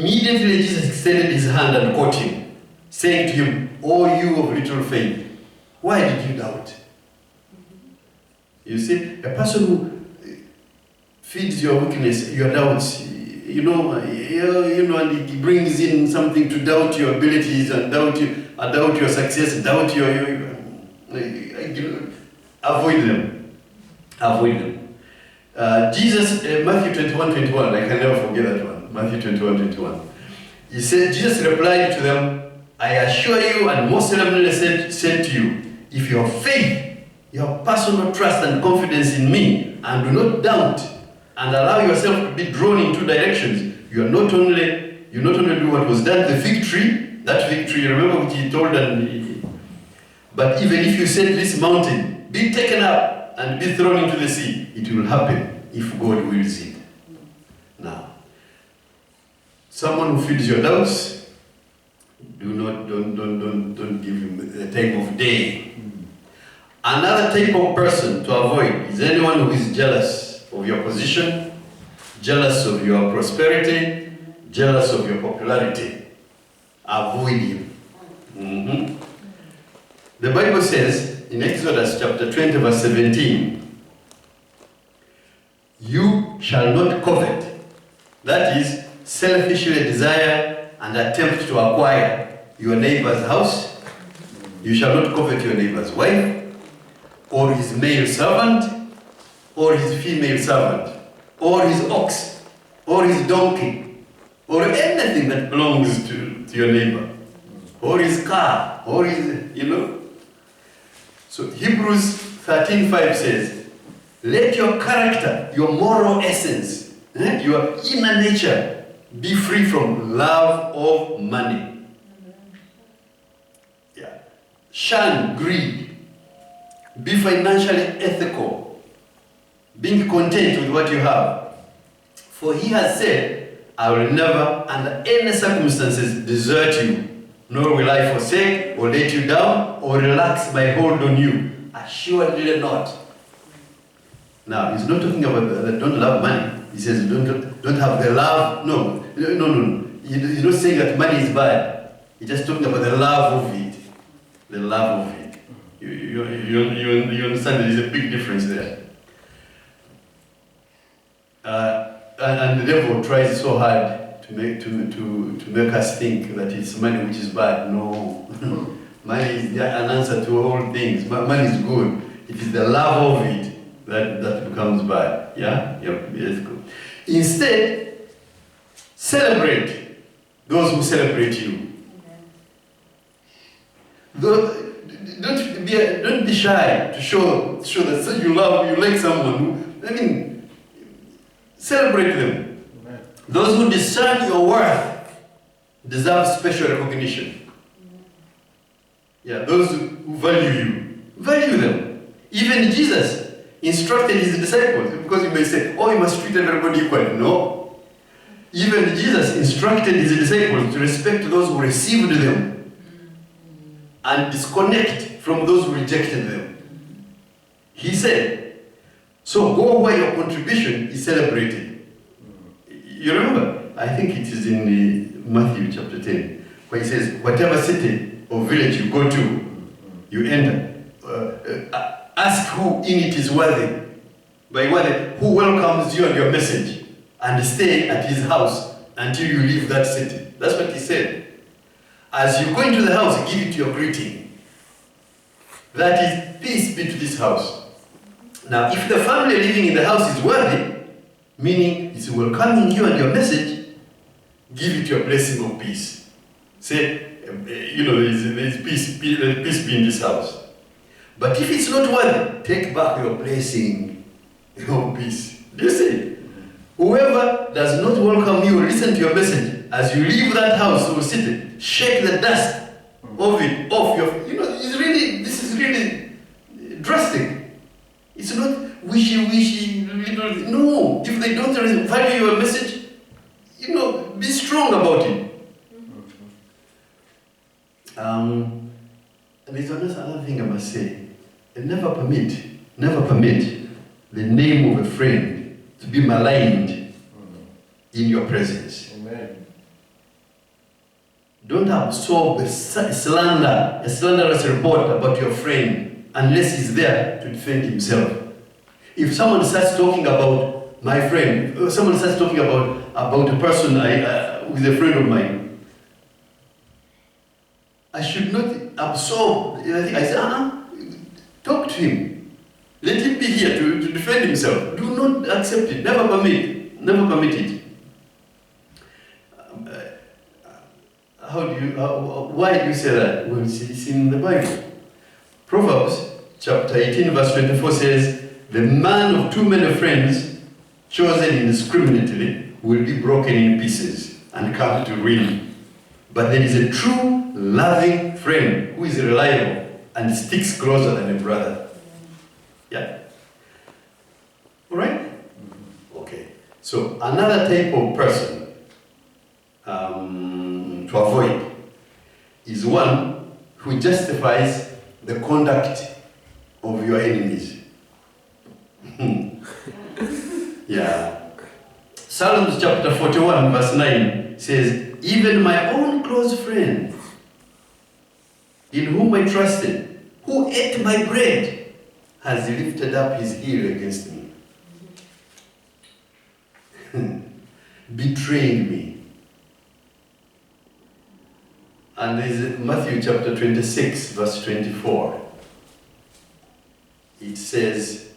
Immediately Jesus extended his hand and caught him, saying to him, "O you of little faith, why did you doubt?" You see, a person who feeds your weakness, your doubts, and he brings in something to doubt your abilities and doubt your success, doubt avoid them. Avoid them. Jesus, Matthew 21:21, I can never forget that one. Matthew 21:21. He said, Jesus replied to them, "I assure you and most solemnly said to you, if your faith, your personal trust and confidence in me, and do not doubt and allow yourself to be drawn in two directions, you not only do what was done, the fig tree, that fig tree, remember what he told them, but even if you said this mountain, be taken up and be thrown into the sea, it will happen if God wills it." Now, someone who feeds your doubts, don't give him the time of day. Another type of person to avoid is anyone who is jealous of your position, jealous of your prosperity, jealous of your popularity. Avoid him. The Bible says in Exodus chapter 20 verse 17, "You shall not covet," that is, selfishly desire and attempt to acquire your neighbor's house. You shall not covet your neighbor's wife, or his male servant, or his female servant, or his ox, or his donkey, or anything that belongs to your neighbor, or his car, or his, So Hebrews 13:5 says, "Let your character, your moral essence, your inner nature be free from love of money." Shun greed. Be financially ethical, being content with what you have. For he has said, "I will never, under any circumstances, desert you, nor will I forsake or let you down or relax my hold on you. Assuredly not." Now, he's not talking about that don't love money. He says don't have the love. No. He's not saying that money is bad. He's just talking about the love of it. The love of it. You understand there is a big difference there. And the devil tries so hard to make us think that it's money which is bad. No. Money is an answer to all things. Money is good. It is the love of it that becomes bad. Yeah? Yep, yes, good. Instead, celebrate those who celebrate you. Don't be shy to show that you like someone. Celebrate them. Amen. Those who discern your worth deserve special recognition. Yeah, those who value them. Even Jesus instructed his disciples, because you may say, "Oh, you must treat everybody equally." No. Even Jesus instructed his disciples to respect those who received them and disconnect from those who rejected them. He said, so go where your contribution is celebrated. You remember? I think it is in Matthew chapter 10, where he says, whatever city or village you go to, you enter. Ask who in it is worthy. By worthy, who welcomes you and your message, and stay at his house until you leave that city. That's what he said. As you go into the house, give it your greeting. That is, peace be to this house. Now, if the family living in the house is worthy, meaning it's welcoming you and your message, give it your blessing of peace. Say, there's peace be in this house. But if it's not worthy, take back your blessing of peace. Do you see? Whoever does not welcome you or listen to your message, as you leave that house or city, shake the dust of it off your. This is really drastic. It's not wishy-wishy, little. No, if they don't value your message, be strong about it. There's another thing I must say. Never permit the name of a friend to be maligned in your presence. Amen. Don't absorb a slanderous report about your friend unless he's there to defend himself. If someone starts talking about my friend, or someone starts talking about a person with a friend of mine, I should not absorb. I say, talk to him. Let him be here to defend himself. Do not accept it. Never permit. Never permit it. Why do you say that? Well, it's in the Bible. Proverbs chapter 18 verse 24 says, the man of too many friends, chosen indiscriminately, will be broken in pieces and come to ruin. But there is a true, loving friend who is reliable and sticks closer than a brother. Yeah. All right? Okay. So another type of person to avoid is one who justifies the conduct of your enemies. Yeah. Psalms chapter 41 verse 9 says, even my own close friend, in whom I trusted, who ate my bread, has lifted up his heel against me, betraying me. And there is Matthew chapter 26 verse 24. It says,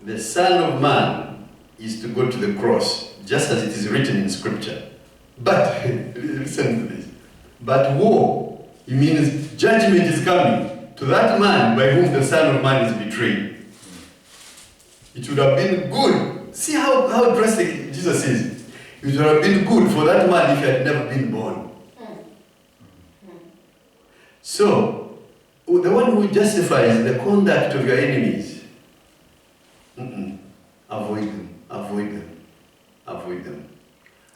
the Son of Man is to go to the cross, just as it is written in Scripture. But, listen to this, but woe, it means judgment is coming to that man by whom the Son of Man is betrayed. It would have been good. See how drastic Jesus is. It would have been good for that man if he had never been born. So, the one who justifies the conduct of your enemies, avoid them, avoid them, avoid them.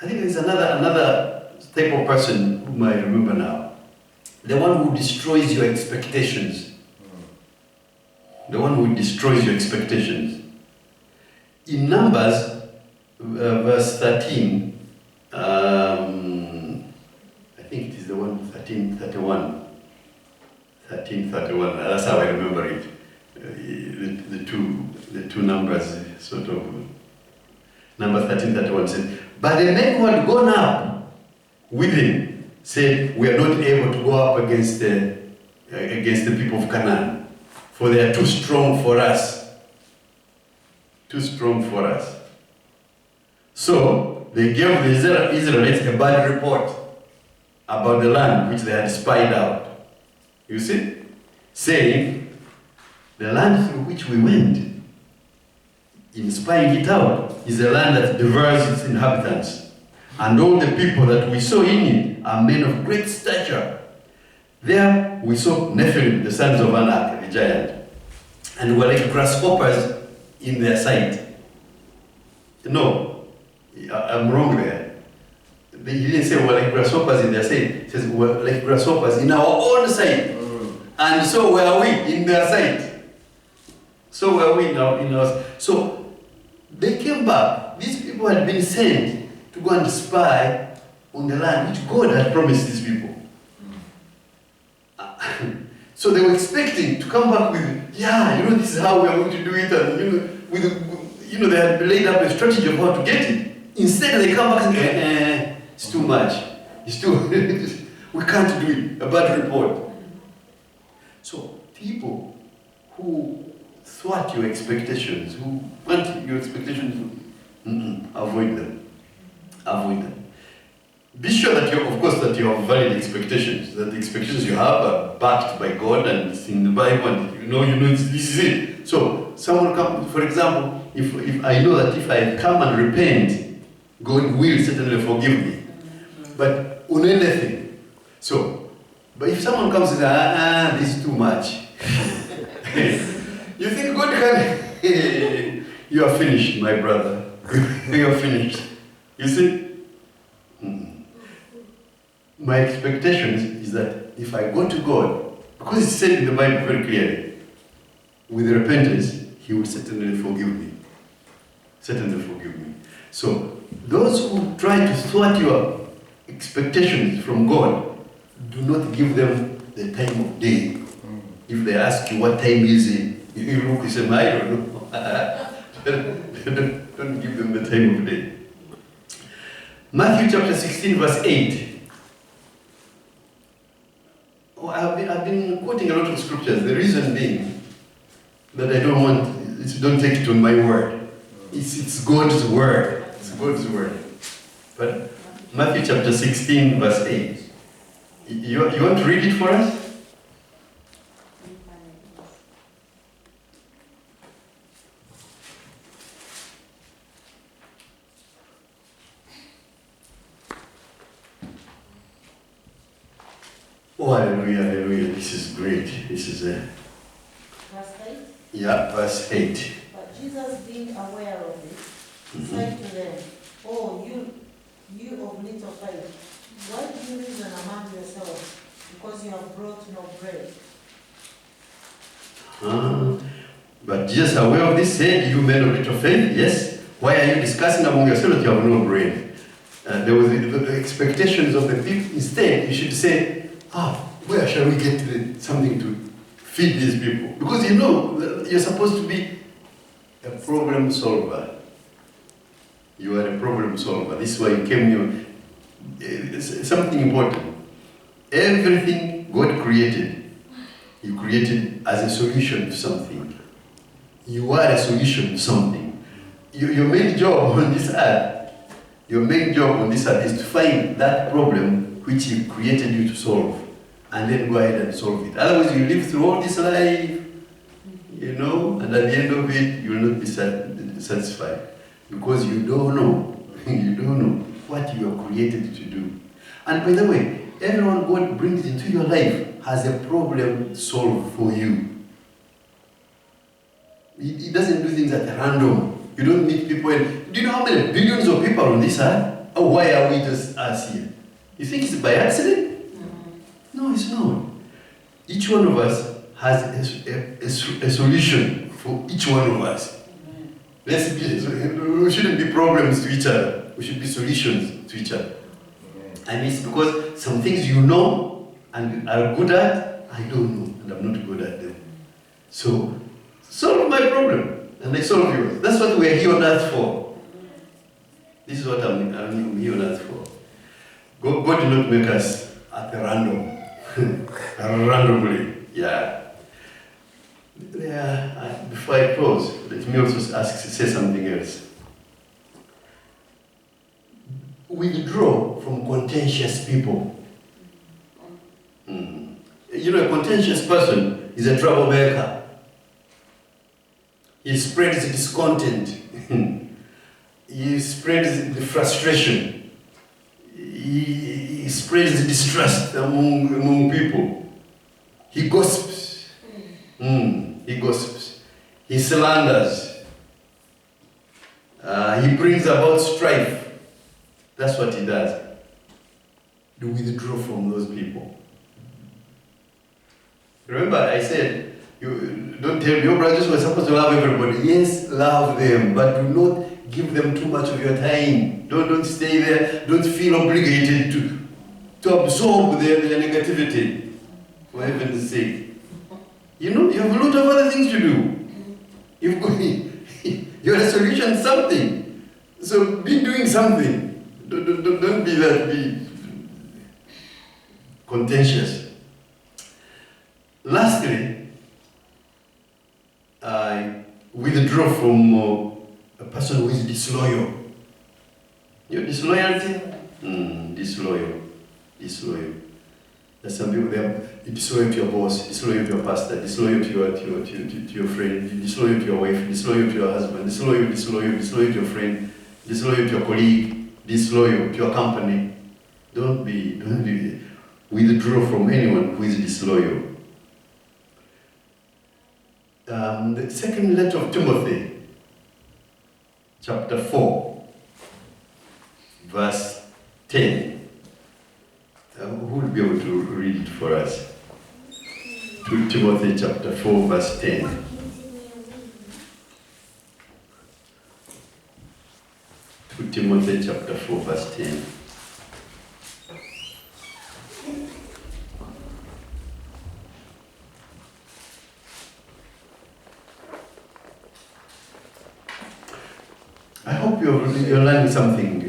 I think there's another type of person whom I remember now. The one who destroys your expectations. The one who destroys your expectations. In Numbers, verse 13, I think it is the one, 13:31. 13:31, that's how I remember it. The two numbers sort of. Number 13:31 says, but the men who had gone up with him said, we are not able to go up against the people of Canaan, for they are too strong for us. Too strong for us. So they gave the Israelites a bad report about the land which they had spied out. You see? Saying, the land through which we went, in spying it out, is a land that devours its inhabitants. And all the people that we saw in it are men of great stature. There we saw Nephilim, the sons of Anak, the giant, and were like grasshoppers in their sight. No, I'm wrong there. He didn't say we're like grasshoppers in their sight. He says we're like grasshoppers in our own sight. And so were we in their sight. So were we now in ours. So they came back. These people had been sent to go and spy on the land which God had promised these people. So they were expecting to come back with, this is how we are going to do it, and they had laid up a strategy of how to get it. Instead they come back and say, it's too much. It's too we can't do it. A bad report. So people who thwart your expectations, who want your expectations, avoid them. Avoid them. Be sure that you have valid expectations, that the expectations you have are backed by God and it's in the Bible, and this is it. So someone comes, for example, if I know that if I come and repent, God will certainly forgive me. But on anything. But if someone comes and says, this is too much, you think God can, you are finished, my brother. You are finished. You see? My expectation is that if I go to God, because it's said in the Bible very clearly, with repentance, He will certainly forgive me. Certainly forgive me. So, those who try to thwart your expectations from God, do not give them the time of day. If they ask you what time is it, you look, you say, I don't know. Don't give them the time of day. Matthew chapter 16, verse 8. Oh, I've been quoting a lot of scriptures. The reason being that I don't take it on my word. It's God's word. It's God's word. But Matthew chapter 16, verse 8. You want to read it for us? Oh, hallelujah, hallelujah. This is great. This is a... Verse 8? Yeah, verse 8. But Jesus, being aware of it, said to them, Oh, you of little faith, why do you reason among yourselves, because you have brought no bread? But Jesus, aware of this, said, You men of little faith, yes. Why are you discussing among yourselves that you have no bread? There was the expectations of the people. Instead, you should say, where shall we get something to feed these people? Because you know, you're supposed to be a problem solver. You are a problem solver. This is why you came here. It's something important. Everything God created, He created as a solution to something. You are a solution to something. Your main job on this earth, is to find that problem which He created you to solve, and then go ahead and solve it. Otherwise, you live through all this life, and at the end of it, you will not be satisfied, because you don't know. You don't know what you are created to do. And by the way, everyone God brings into your life has a problem solved for you. He doesn't do things at random. You don't meet people. Do you know how many billions of people on this earth? Why are we just us here? You think it's by accident? No, it's not. Each one of us has a solution for each one of us. We shouldn't be problems to each other. We should be solutions to each other. And it's because some things you know and are good at, I don't know, and I'm not good at them. So, solve my problem, and I solve yours. That's what we're here on earth for. This is what I'm here on earth for. God did not make us at random. Randomly, yeah. Before I close, let me also say something else. Withdraw from contentious people. You know, a contentious person is a troublemaker. He spreads discontent. He spreads the frustration. He spreads distrust among people. He gossips. He gossips. He slanders. He brings about strife. That's what he does. You withdraw from those people. Remember, I said, you don't tell your brothers who are supposed to love everybody. Yes, love them, but do not give them too much of your time. Don't stay there. Don't feel obligated to absorb their negativity, for heaven's sake. You know, you have a lot of other things to do. You're a solution to something. So be doing something. Don't be contentious. Lastly, I withdraw from a person who is disloyal. Your disloyalty? Disloyal. There's some people there, disloyal to your boss, disloyal to your pastor, disloyal to your friend, disloyal to your wife, disloyal to your husband, disloyal to your friend, disloyal to your colleague, disloyal to your company. Don't be withdraw from anyone who is disloyal. The second letter of Timothy, chapter 4, verse 10. Who will be able to read it for us? 2 Timothy chapter 4, verse 10. Timothy chapter 4, verse 10. hope you're learning something.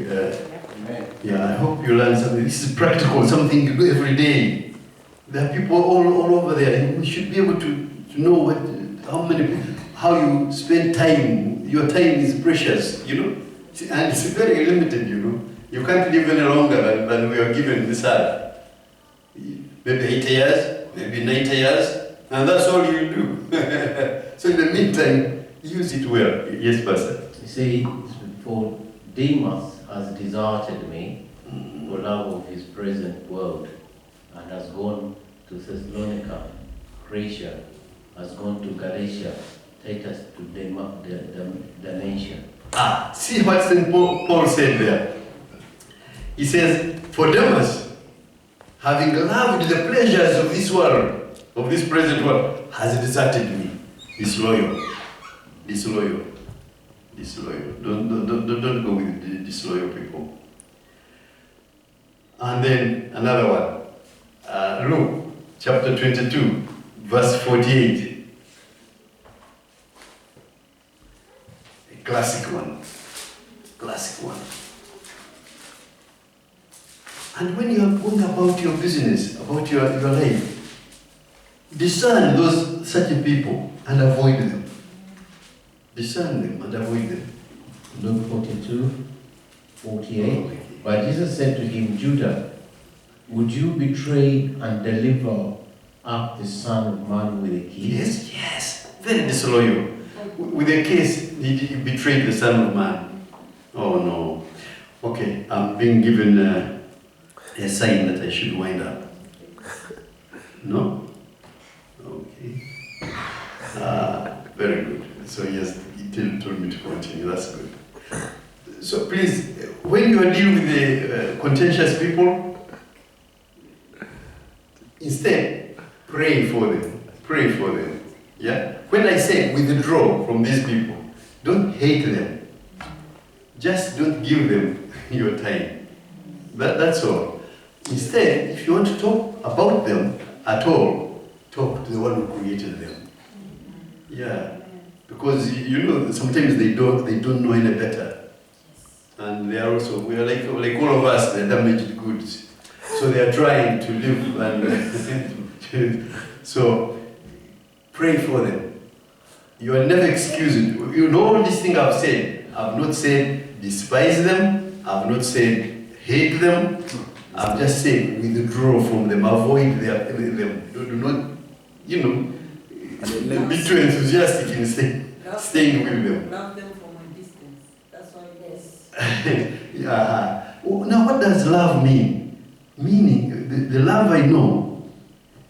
Yeah, I hope you learn something. This is practical, something you do every day. There are people all over there. We should be able to know how you spend time. Your time is precious, you know, and it's very limited, you know. You can't live any longer than we are given this earth. Maybe 80 years, maybe 90 years, and that's all you do. So in the meantime, use it well. Yes, Pastor. You see, for Demas has deserted me for love of his present world and has gone to Thessalonica. Croatia has gone to Galatia, Titus to the nation. See what St. Paul said there. He says, for Demas, having loved the pleasures of this world, of this present world, has deserted me. Disloyal. Don't go with the disloyal people. And then another one. Luke chapter 22, verse 48. A classic one. And when you are going about your business, about your life, discern such people and avoid them. Discern them and avoid them. Luke 42, 48. But Jesus said to him, Judah, would you betray and deliver up the Son of Man with a kiss? Yes. Very disloyal. With a kiss, he betrayed the Son of Man. Oh no. Okay, I'm being given a sign that I should wind up. No? Okay. Very good. So yes, he told me to continue. That's good. So please, when you are dealing with the contentious people, instead, pray for them. Pray for them. Yeah? When I say withdraw from these people, don't hate them. Just don't give them your time. That's all. Instead, if you want to talk about them at all, talk to the one who created them. Yeah. Because you know sometimes they don't know any better. And we are like all of us, they're damaged goods. So they are trying to live and so pray for them. You are never excused. You know all these things I've said. I've not said despise them. I've not said hate them. I've just said withdraw from them. Avoid them. Do not, be too enthusiastic in staying with them. Love them from a distance. That's what it is. Yeah. Now, what does love mean? Meaning, the love I know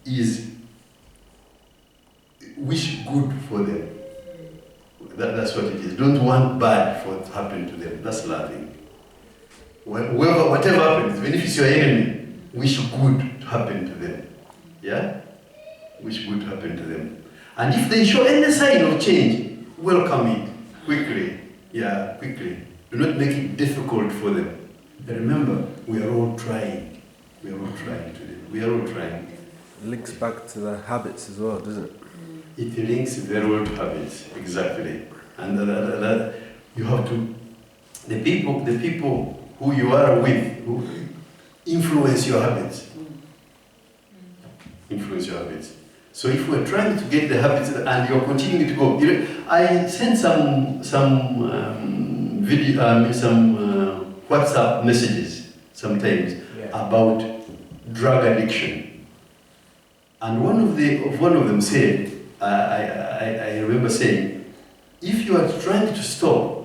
is wish good for them. That's what it is. Don't want bad for what happened to them. That's loving. Whatever happens, even if it's your enemy, wish good to happen to them. Yeah? Wish good to happen to them. And if they show any sign of change, welcome it quickly. Yeah, quickly. Do not make it difficult for them. But remember, we are all trying. We are all trying today. We are all trying. It links back to the habits as well, doesn't it? It links very well to habits, exactly. And that you have to, the people who you are with, who influence your habits. Influence your habits. So if we're trying to get the habits and you're continuing to go, I sent some WhatsApp messages sometimes about drug addiction, and one of them said, I remember saying, if you are trying to stop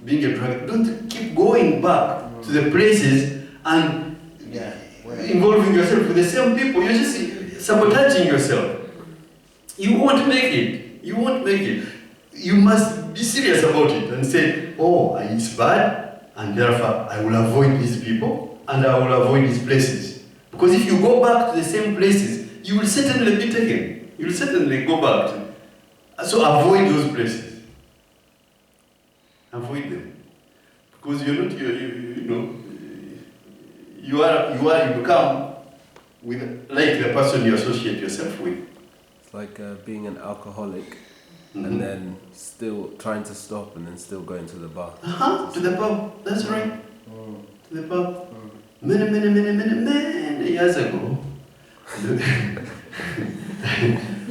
being a drug, don't keep going back to the places and involving yourself with the same people. You're just sabotaging yourself. You won't make it. You won't make it. You must be serious about it and say, oh, it's bad, and therefore I will avoid these people and I will avoid these places. Because if you go back to the same places, you will certainly be taken. You will certainly go back to. So avoid those places. Avoid them. Because you're not, you become like the person you associate yourself with. It's like being an alcoholic and then still trying to stop and then still going to the bar. To the pub. That's right. To the pub. Many years ago.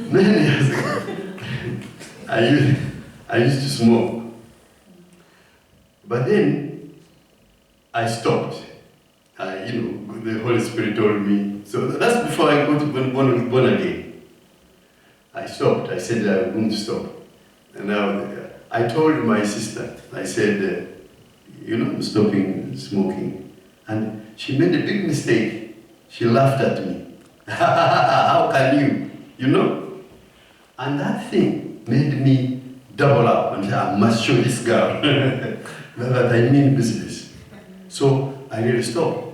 Many years ago. I used to smoke. But then I stopped. The Holy Spirit told me. So that's before I got born again. I stopped. I said I'm going to stop. And now I told my sister, I said, I'm stopping smoking. And she made a big mistake. She laughed at me. How can you? And that thing made me double up and say, I must show this girl that I mean business. So I really stopped.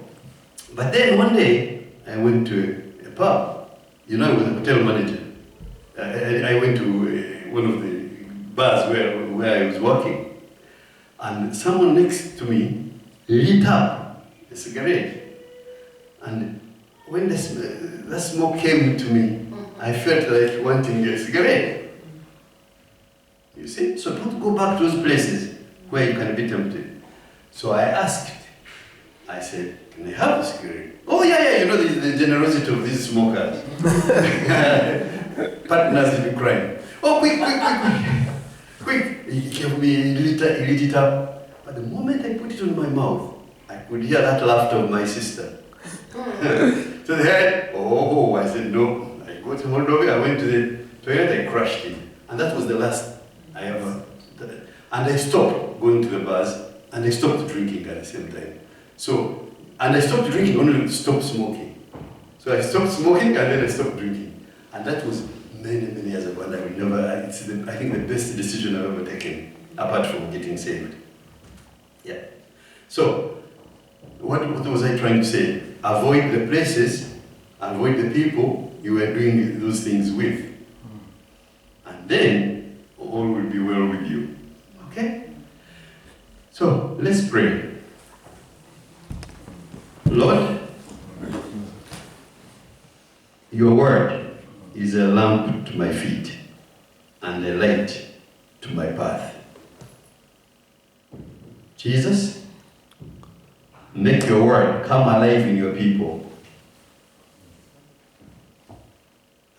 But then one day, I went to a pub. I was a hotel manager. I went to one of the bars where I was working. And someone next to me lit up a cigarette. And when the smoke came to me, I felt like wanting a cigarette. You see? So don't go back to those places where you can be tempted. So I asked, I said, can I have a cigarette? Oh yeah, the generosity of these smokers. Partners in crime. Oh, quick. He gave me, he lit it up. But the moment I put it on my mouth, I could hear that laughter of my sister. So they had, I said no. I got hold of it, I went to the toilet, I crushed it. And that was the last I ever did. And I stopped going to the bars, and I stopped drinking at the same time. And I stopped drinking only to stop smoking. So I stopped smoking, and then I stopped drinking. And that was many years ago, and I will never, I think the best decision I've ever taken, apart from getting saved. Yeah. So, what was I trying to say? Avoid the places, avoid the people you were doing those things with. And then, all will be well with you. Okay? So, let's pray. Lord, your word is a lamp to my feet and a light to my path. Jesus, make your word come alive in your people.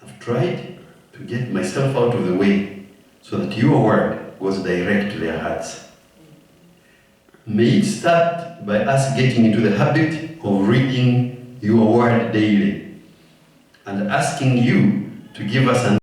I've tried to get myself out of the way so that your word goes direct to their hearts. May it start by us getting into the habit of reading your word daily and asking you to give us an